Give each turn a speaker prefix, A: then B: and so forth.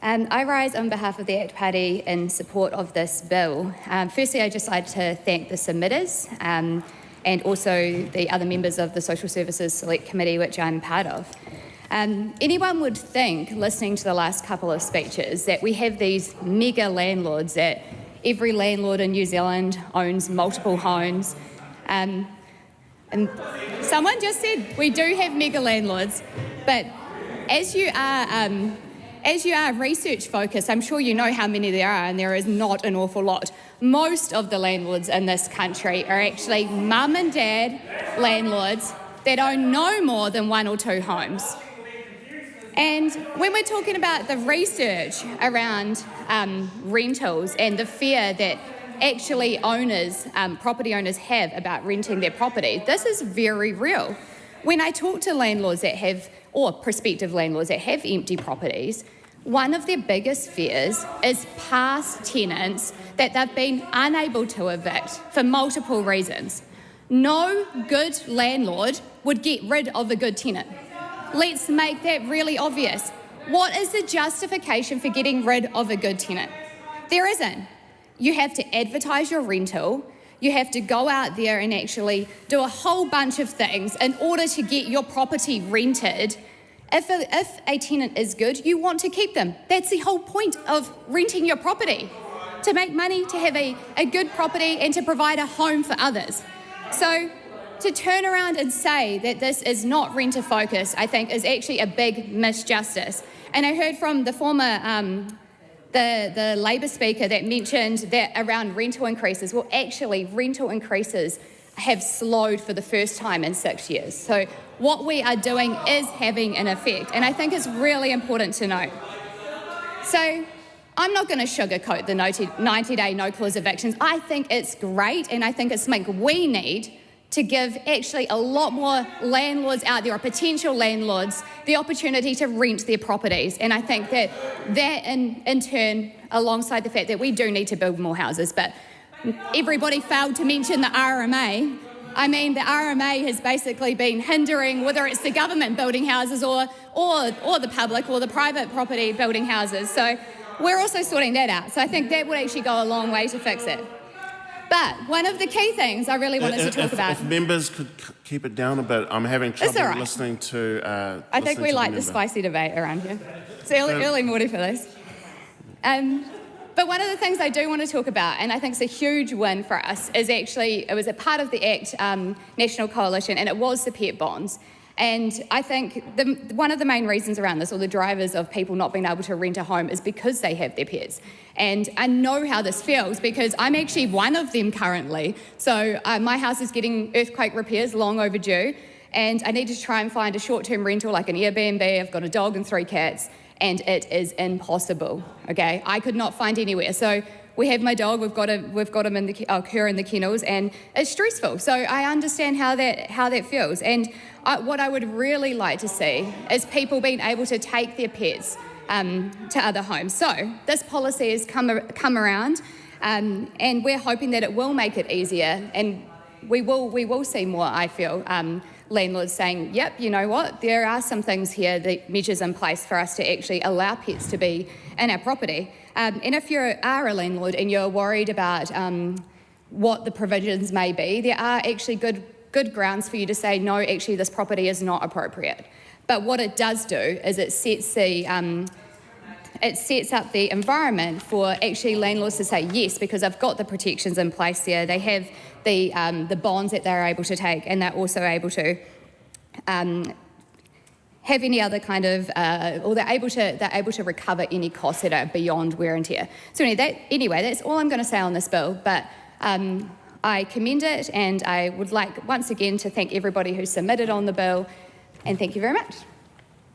A: I rise on behalf of the ACT Party in support of this bill. Firstly, I'd just like to thank the submitters and also the other members of the Social Services Select Committee, which I'm part of. Anyone would think, listening to the last couple of speeches, that we have these mega landlords, that every landlord in New Zealand owns multiple homes. And someone just said we do have mega landlords, but as you are research focused, I'm sure you know how many there are, and there is not an awful lot. Most of the landlords in this country are actually mum and dad landlords that own no more than 1 or 2 homes. And when we're talking about the research around rentals and the fear that actually property owners have about renting their property, this is very real. When I talk to landlords that have, or prospective landlords that have empty properties, one of their biggest fears is past tenants that they've been unable to evict for multiple reasons. No good landlord would get rid of a good tenant. Let's make that really obvious. What is the justification for getting rid of a good tenant? There isn't. You have to advertise your rental. You have to go out there and actually do a whole bunch of things in order to get your property rented. If a tenant is good, you want to keep them. That's the whole point of renting your property, to make money, to have a good property and to provide a home for others. So to turn around and say that this is not renter focused, I think is actually a big misjustice. And I heard from the former the Labor speaker that mentioned that around rental increases. Well, actually, rental increases have slowed for the first time in 6 years. So what we are doing is having an effect, and I think it's really important to note. So I'm not going to sugarcoat the 90-day no-clause evictions. I think it's great, and I think it's something we need to give actually a lot more landlords out there, or potential landlords, the opportunity to rent their properties. And I think that in turn, alongside the fact that we do need to build more houses, but everybody failed to mention the RMA. I mean, the RMA has basically been hindering, whether it's the government building houses or the public or the private property building houses. So we're also sorting that out. So I think that would actually go a long way to fix it. But one of the key things I really wanted to talk about...
B: If members could keep it down a bit, I'm having trouble listening to...
A: I think we like the spicy debate around here. It's early morning for this. But one of the things I do want to talk about, and I think it's a huge win for us, is actually, it was a part of the ACT National Coalition, and it was the pet bonds. And I think one of the main reasons around this, or the drivers of people not being able to rent a home, is because they have their pets. And I know how this feels because I'm actually one of them currently. So my house is getting earthquake repairs, long overdue, and I need to try and find a short-term rental like an Airbnb. I've got a dog and 3 cats, and it is impossible, okay? I could not find anywhere. So we have my dog, we've got him in her in the kennels, and it's stressful. So I understand how that feels. And what I would really like to see is people being able to take their pets to other homes. So this policy has come around, and we're hoping that it will make it easier, and we will see more, I feel, landlords saying, yep, you know what, there are some things here, the measures in place for us to actually allow pets to be in our property. And if you are a landlord and you're worried about what the provisions may be, there are actually good grounds for you to say, no, actually this property is not appropriate. But what it does do is it sets up the environment for actually landlords to say yes, because I've got the protections in place there. They have the bonds that they're able to take, and they're also able to have any other kind of, or they're able to recover any costs that are beyond wear and tear. So anyway, that's all I'm going to say on this bill. But I commend it, and I would like once again to thank everybody who submitted on the bill, and thank you very much.